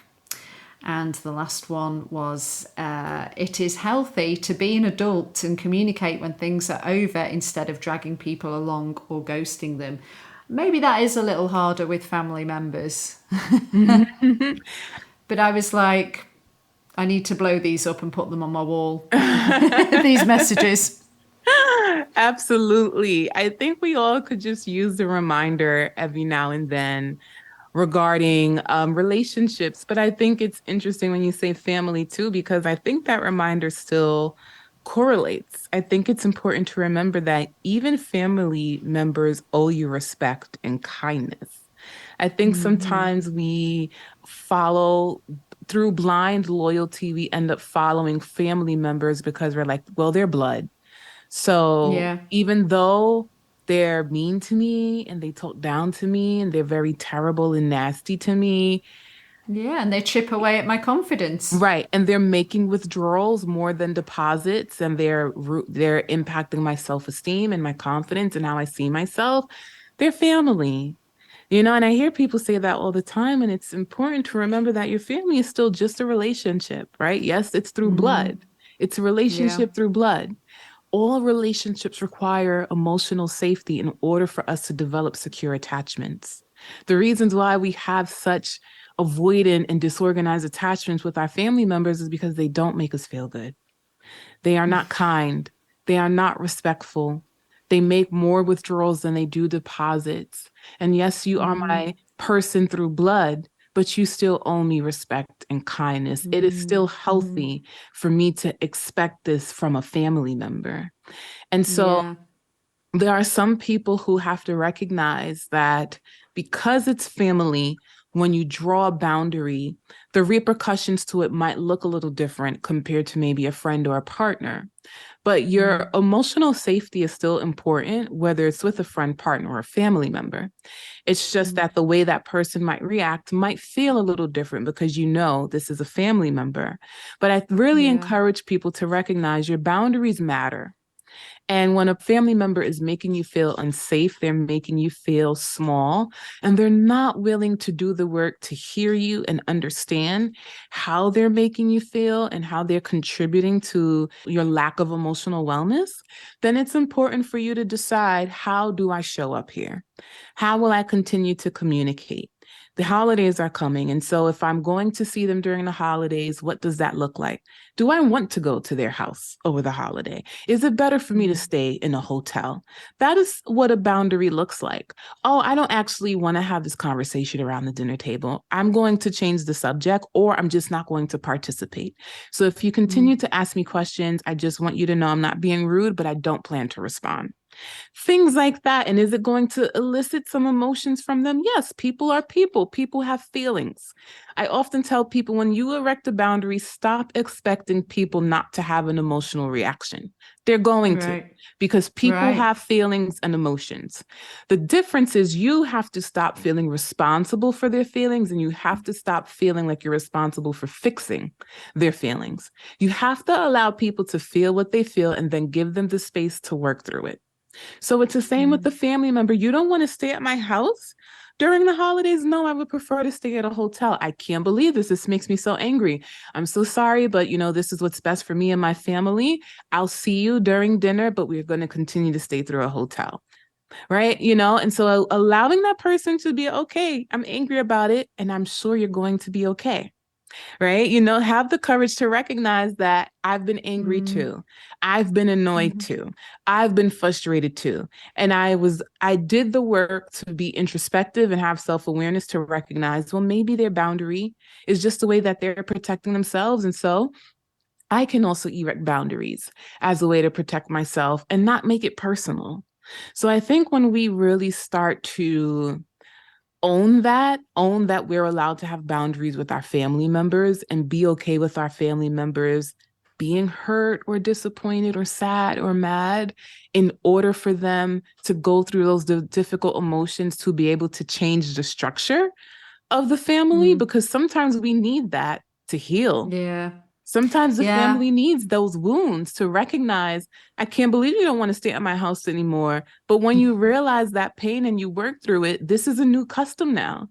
And the last one was, it is healthy to be an adult and communicate when things are over instead of dragging people along or ghosting them. Maybe that is a little harder with family members. But I was like, I need to blow these up and put them on my wall. These messages. Absolutely. I think we all could just use the reminder every now and then regarding relationships. But I think it's interesting when you say family too, because I think that reminder still correlates. I think it's important to remember that even family members owe you respect and kindness. I think sometimes we follow through blind loyalty, we end up following family members because we're like, well, they're blood. So Yeah. even though they're mean to me and they talk down to me and they're very terrible and nasty to me, Yeah, and they chip away at my confidence. right, and they're making withdrawals more than deposits, and they're impacting my self-esteem and my confidence and how I see myself. They're family. And I hear people say that all the time, and it's important to remember that your family is still just a relationship, right? Yes, it's through blood. It's a Yeah. relationship through blood. All relationships require emotional safety in order for us to develop secure attachments. The reasons why we have such avoidant and disorganized attachments with our family members is because they don't make us feel good. They are not kind. They are not respectful. They make more withdrawals than they do deposits. And yes, you are my person through blood, but you still owe me respect and kindness. It is still healthy for me to expect this from a family member. And so Yeah. there are some people who have to recognize that because it's family, when you draw a boundary, the repercussions to it might look a little different compared to maybe a friend or a partner. But your emotional safety is still important, whether it's with a friend, partner, or a family member. It's just that the way that person might react might feel a little different because this is a family member. But I really Yeah. encourage people to recognize your boundaries matter. And when a family member is making you feel unsafe, they're making you feel small, and they're not willing to do the work to hear you and understand how they're making you feel and how they're contributing to your lack of emotional wellness, then it's important for you to decide, how do I show up here? How will I continue to communicate? The holidays are coming. And so if I'm going to see them during the holidays, what does that look like? Do I want to go to their house over the holiday? Is it better for me to stay in a hotel? That is what a boundary looks like. Oh, I don't actually want to have this conversation around the dinner table. I'm going to change the subject, or I'm just not going to participate. So if you continue to ask me questions, I just want you to know I'm not being rude, but I don't plan to respond. Things like that. And is it going to elicit some emotions from them? Yes, people are people. People have feelings. I often tell people, when you erect a boundary, stop expecting people not to have an emotional reaction. They're going to, Right. because people Right. have feelings and emotions. The difference is you have to stop feeling responsible for their feelings, and you have to stop feeling like you're responsible for fixing their feelings. You have to allow people to feel what they feel and then give them the space to work through it. So it's the same with the family member. You don't want to stay at my house during the holidays? No, I would prefer to stay at a hotel. I can't believe this. This makes me so angry. I'm so sorry, but this is what's best for me and my family. I'll see you during dinner, but we're going to continue to stay through a hotel. Right. And so allowing that person to be okay, I'm angry about it, and I'm sure you're going to be okay. right? Have the courage to recognize that I've been angry too. I've been annoyed Mm-hmm. too. I've been frustrated too. And I did the work to be introspective and have self-awareness to recognize, well, maybe their boundary is just the way that they're protecting themselves. And so I can also erect boundaries as a way to protect myself and not make it personal. So I think when we really start to own that we're allowed to have boundaries with our family members and be okay with our family members being hurt or disappointed or sad or mad in order for them to go through those difficult emotions to be able to change the structure of the family, Mm. because sometimes we need that to heal. Yeah. Sometimes the Yeah. family needs those wounds to recognize, I can't believe you don't want to stay at my house anymore. But when you realize that pain and you work through it, this is a new custom now.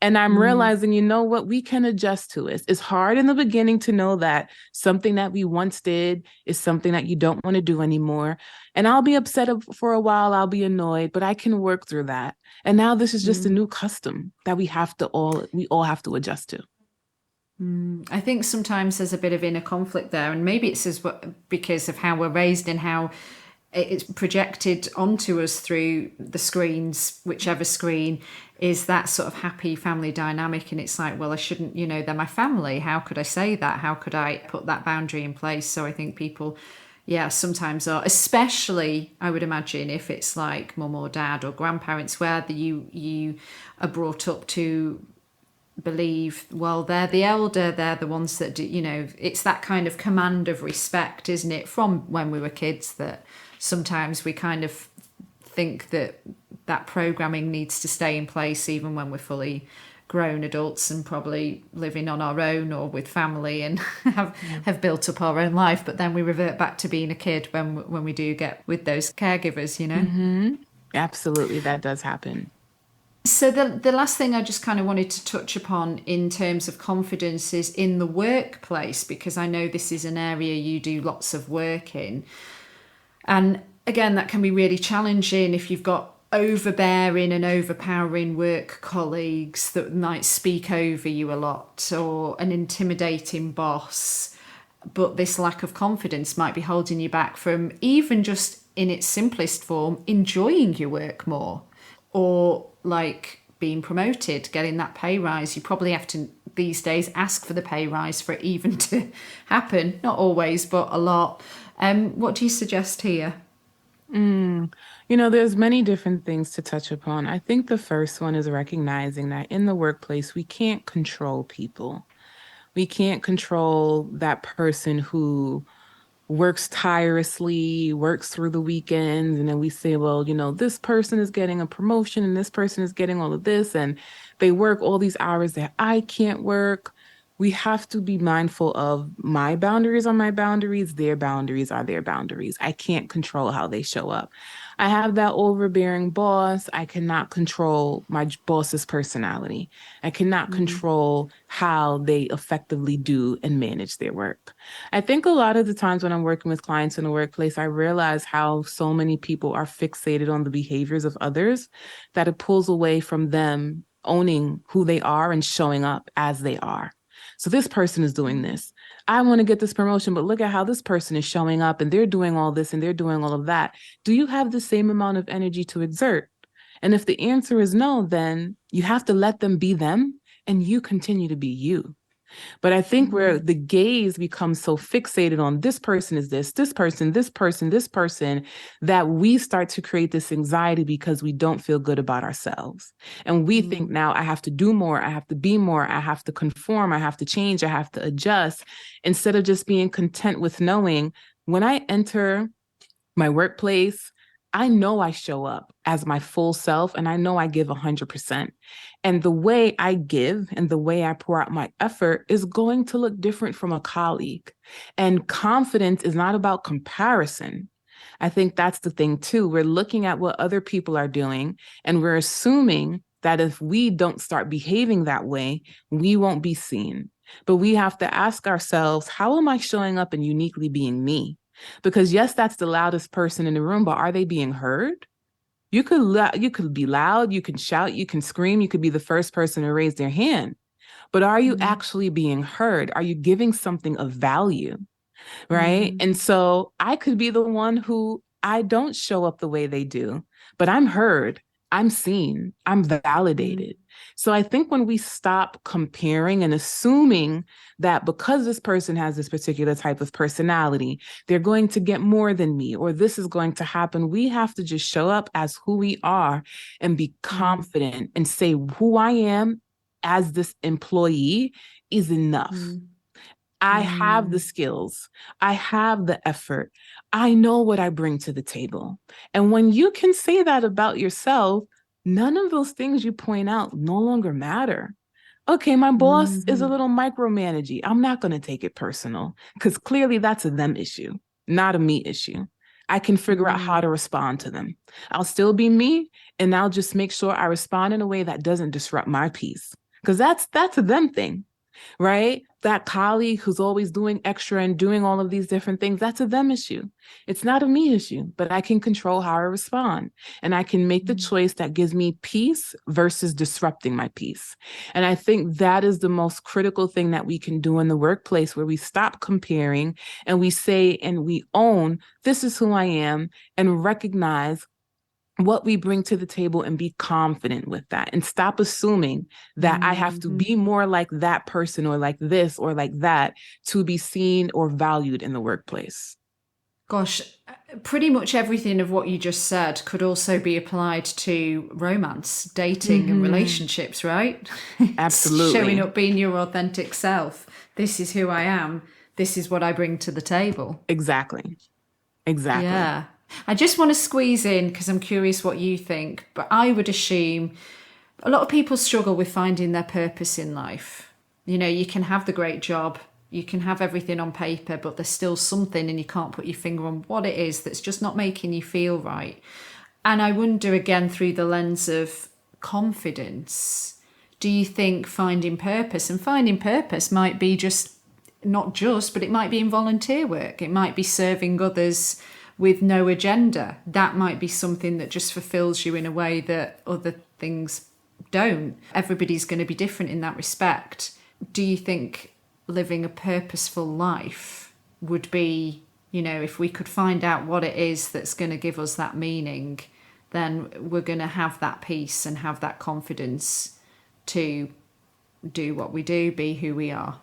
And I'm Mm. realizing, you know what, we can adjust to it. It's hard in the beginning to know that something that we once did is something that you don't want to do anymore. And I'll be upset for a while, I'll be annoyed, but I can work through that. And now this is just a Mm. new custom that we all have to adjust to. I think sometimes there's a bit of inner conflict there, and maybe it's because of how we're raised and how it's projected onto us through the screens, whichever screen is that sort of happy family dynamic. And it's like, well, I shouldn't, they're my family. How could I say that? How could I put that boundary in place? So I think people, yeah, sometimes are, especially I would imagine if it's like mum or dad or grandparents, where you are brought up to believe, well, they're the elder, they're the ones that do, it's that kind of command of respect, isn't it, from when we were kids, that sometimes we kind of think that that programming needs to stay in place even when we're fully grown adults and probably living on our own or with family and have built up our own life, but then we revert back to being a kid when we do get with those caregivers. Mm-hmm. Absolutely, that does happen. So the last thing I just kind of wanted to touch upon in terms of confidence is in the workplace, because I know this is an area you do lots of work in. And again, that can be really challenging if you've got overbearing and overpowering work colleagues that might speak over you a lot, or an intimidating boss. But this lack of confidence might be holding you back from even just in its simplest form, enjoying your work more, or like being promoted, getting that pay rise. You probably have to these days ask for the pay rise for it even to happen. Not always, but a lot. What do you suggest here? Mm. There's many different things to touch upon. I think the first one is recognizing that in the workplace, we can't control people. We can't control that person who works tirelessly, works through the weekends, and then we say, well, this person is getting a promotion and this person is getting all of this, and they work all these hours that I can't work. We have to be mindful of my boundaries are my boundaries, their boundaries are their boundaries. I can't control how they show up. I have that overbearing boss. I cannot control my boss's personality. I cannot Mm. control how they effectively do and manage their work. I think a lot of the times when I'm working with clients in the workplace, I realize how so many people are fixated on the behaviors of others that it pulls away from them owning who they are and showing up as they are. So this person is doing this. I want to get this promotion, but look at how this person is showing up and they're doing all this and they're doing all of that. Do you have the same amount of energy to exert? And if the answer is no, then you have to let them be them and you continue to be you. But I think where Mm. the gaze becomes so fixated on this person is this person, this person, this person, that we start to create this anxiety because we don't feel good about ourselves. And we think Mm. now I have to do more, I have to be more, I have to conform, I have to change, I have to adjust, instead of just being content with knowing when I enter my workplace, I know I show up as my full self and I know I give 100%. And the way I give and the way I pour out my effort is going to look different from a colleague. And confidence is not about comparison. I think that's the thing too. We're looking at what other people are doing and we're assuming that if we don't start behaving that way, we won't be seen. But we have to ask ourselves, how am I showing up and uniquely being me? Because yes, that's the loudest person in the room, but are they being heard? You could be loud, you can shout, you can scream, you could be the first person to raise their hand. but are you Mm, actually being heard? Are you giving something of value? Right. mm, And so I could be the one who I don't show up the way they do, but I'm heard, I'm seen, I'm mm, validated. So I think when we stop comparing and assuming that because this person has this particular type of personality, they're going to get more than me, or this is going to happen, we have to just show up as who we are and be mm, confident and say who I am as this employee is enough. mm, I have the mm, skills. I have the effort. I know what I bring to the table. And when you can say that about yourself, none of those things you point out no longer matter. Okay, my boss is a mhm, little micromanaging. I'm not going to take it personal because clearly that's a them issue, not a me issue. I can figure out how mm, to respond to them. I'll still be me, and I'll just make sure I respond in a way that doesn't disrupt my peace because that's a them thing, right? That colleague who's always doing extra and doing all of these different things, that's a them issue. It's not a me issue, but I can control how I respond. And I can make the mm, choice that gives me peace versus disrupting my peace. And I think that is the most critical thing that we can do in the workplace, where we stop comparing and we say and we own, this is who I am, and recognize what we bring to the table and be confident with that and stop assuming that I have to mhm. be more like that person or like this or like that to be seen or valued in the workplace. Gosh, pretty much everything of what you just said could also be applied to romance, dating, and Mm-hmm. relationships, right? It's showing Absolutely. up, being your authentic self. This is who I am. This is what I bring to the table. Exactly. Exactly. Yeah. I just want to squeeze in because I'm curious what you think, but I would assume a lot of people struggle with finding their purpose in life. You know, you can have the great job, you can have everything on paper, but there's still something and you can't put your finger on what it is that's just not making you feel right. And I wonder again through the lens of confidence, do you think finding purpose might be just not just, but it might be in volunteer work, it might be serving others with no agenda. That might be something that just fulfills you in a way that other things don't. Everybody's going to be different in that respect. Do you think living a purposeful life would be, you know, if we could find out what it is that's going to give us that meaning, then we're going to have that peace and have that confidence to do what we do, be who we are?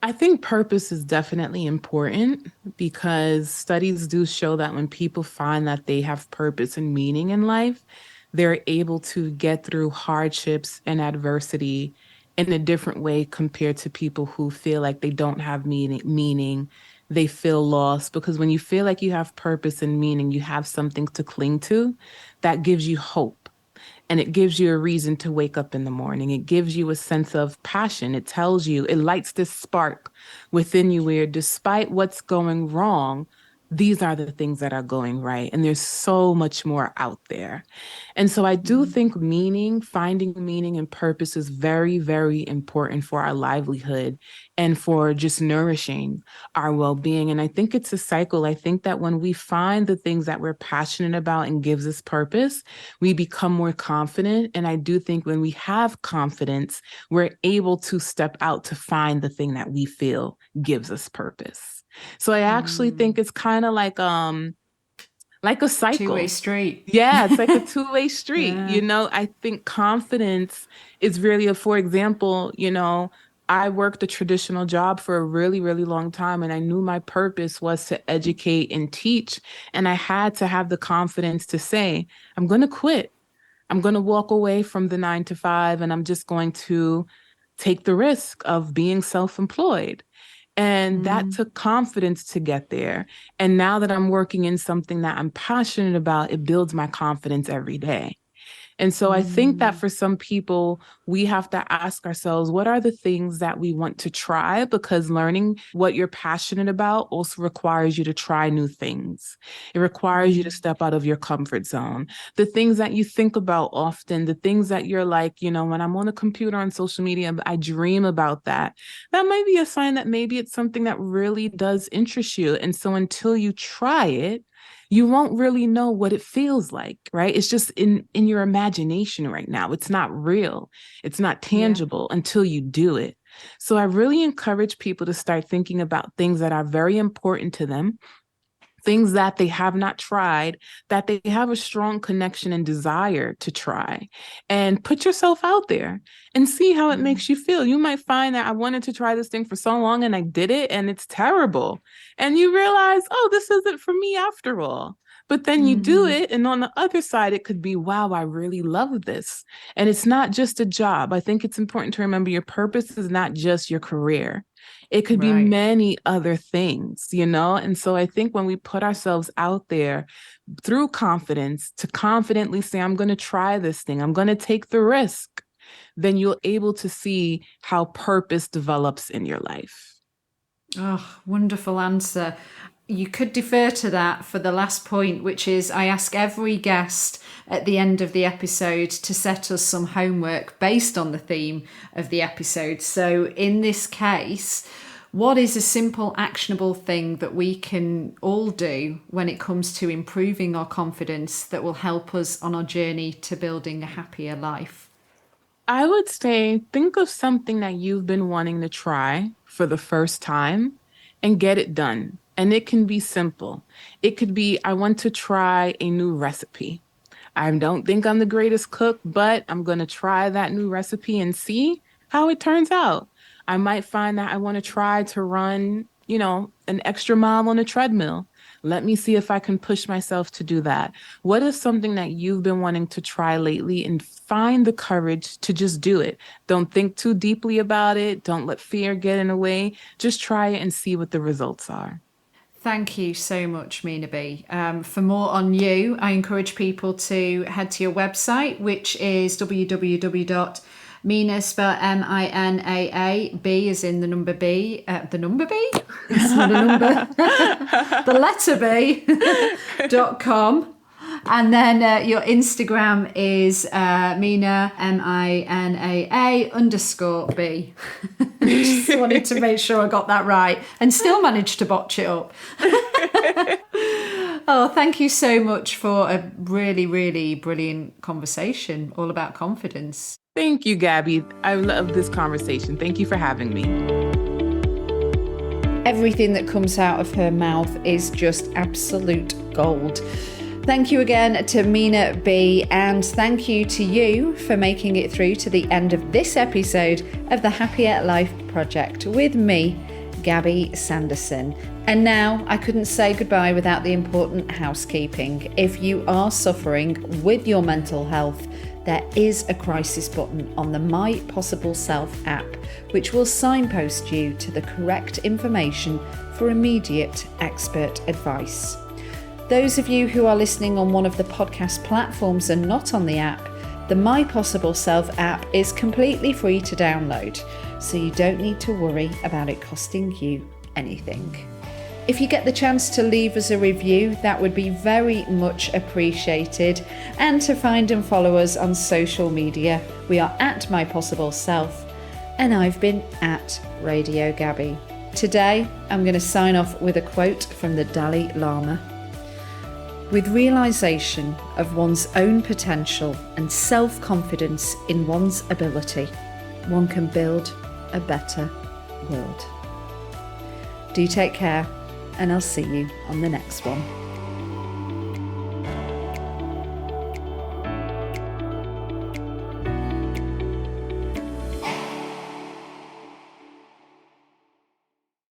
I think purpose is definitely important because studies do show that when people find that they have purpose and meaning in life, they're able to get through hardships and adversity in a different way compared to people who feel like they don't have meaning, they feel lost. Because when you feel like you have purpose and meaning, you have something to cling to that gives you hope. And it gives you a reason to wake up in the morning. It gives you a sense of passion. It tells you, it lights this spark within you where despite what's going wrong, these are the things that are going right. And there's so much more out there. And so I do think finding meaning and purpose is very, very important for our livelihood and for just nourishing our well being. And I think it's a cycle. I think that when we find the things that we're passionate about and gives us purpose, we become more confident. And I do think when we have confidence, we're able to step out to find the thing that we feel gives us purpose. So I actually think Mm. it's kind of like a Two-way cycle. street. Yeah, it's like a two-way street. Yeah. I think confidence is really for example, I worked a traditional job for a really, really long time, and I knew my purpose was to educate and teach. And I had to have the confidence to say, I'm going to quit. I'm going to walk away from the 9 to 5, and I'm just going to take the risk of being self-employed. And that Mm. took confidence to get there. And now that I'm working in something that I'm passionate about, it builds my confidence every day. And so I think that Mm. for some people, we have to ask ourselves, what are the things that we want to try? Because learning what you're passionate about also requires you to try new things. It requires you to Mm. step out of your comfort zone. The things that you think about often, the things that you're like, when I'm on a computer on social media, I dream about that. That might be a sign that maybe it's something that really does interest you. And so until you try it, you won't really know what it feels like, right? It's just in your imagination right now. It's not real. It's not tangible until you do it. So I really encourage people to start thinking about things that are very important to them, things that they have not tried, that they have a strong connection and desire to try, and put yourself out there and see how it makes you feel. You might find that I wanted to try this thing for so long and I did it and it's terrible. And you realize, oh, this isn't for me after all. But then you do it, and on the other side, it could be, wow, I really love this. And it's not just a job. I think it's important to remember your purpose is not just your career. It could be many other things, you know? And so I think when we put ourselves out there through confidence to confidently say, I'm going to try this thing, I'm going to take the risk, then you're able to see how purpose develops in your life. Oh, wonderful answer. You could defer to that for the last point, which is I ask every guest at the end of the episode to set us some homework based on the theme of the episode. So in this case, what is a simple, actionable thing that we can all do when it comes to improving our confidence that will help us on our journey to building a happier life? I would say think of something that you've been wanting to try for the first time and get it done. And it can be simple. It could be, I want to try a new recipe. I don't think I'm the greatest cook, but I'm going to try that new recipe and see how it turns out. I might find that I want to try to run, an extra mile on a treadmill. Let me see if I can push myself to do that. What is something that you've been wanting to try lately, and find the courage to just do it? Don't think too deeply about it. Don't let fear get in the way. Just try it and see what the results are. Thank you so much, Minaa B. For more on you, I encourage people to head to your website, which is www.Minaa, spelled Minaa, B as in the number B. The number B? It's not a number. The letter B.com. And then your Instagram is Minaa, Minaa_B. Just wanted to make sure I got that right and still managed to botch it up. Oh, thank you so much for a really, really brilliant conversation all about confidence. Thank you, Gabby. I love this conversation. Thank you for having me. Everything that comes out of her mouth is just absolute gold. Thank you again to Minaa B, and thank you to you for making it through to the end of this episode of the Happier Life Project with me, Gabby Sanderson. And now I couldn't say goodbye without the important housekeeping. If you are suffering with your mental health, there is a crisis button on the My Possible Self app, which will signpost you to the correct information for immediate expert advice. Those of you who are listening on one of the podcast platforms and not on the app, the My Possible Self app is completely free to download, so you don't need to worry about it costing you anything. If you get the chance to leave us a review, that would be very much appreciated. And to find and follow us on social media, we are at My Possible Self, and I've been at Radio Gabby. Today, I'm going to sign off with a quote from the Dalai Lama. With realization of one's own potential and self-confidence in one's ability, one can build a better world. Do take care, and I'll see you on the next one.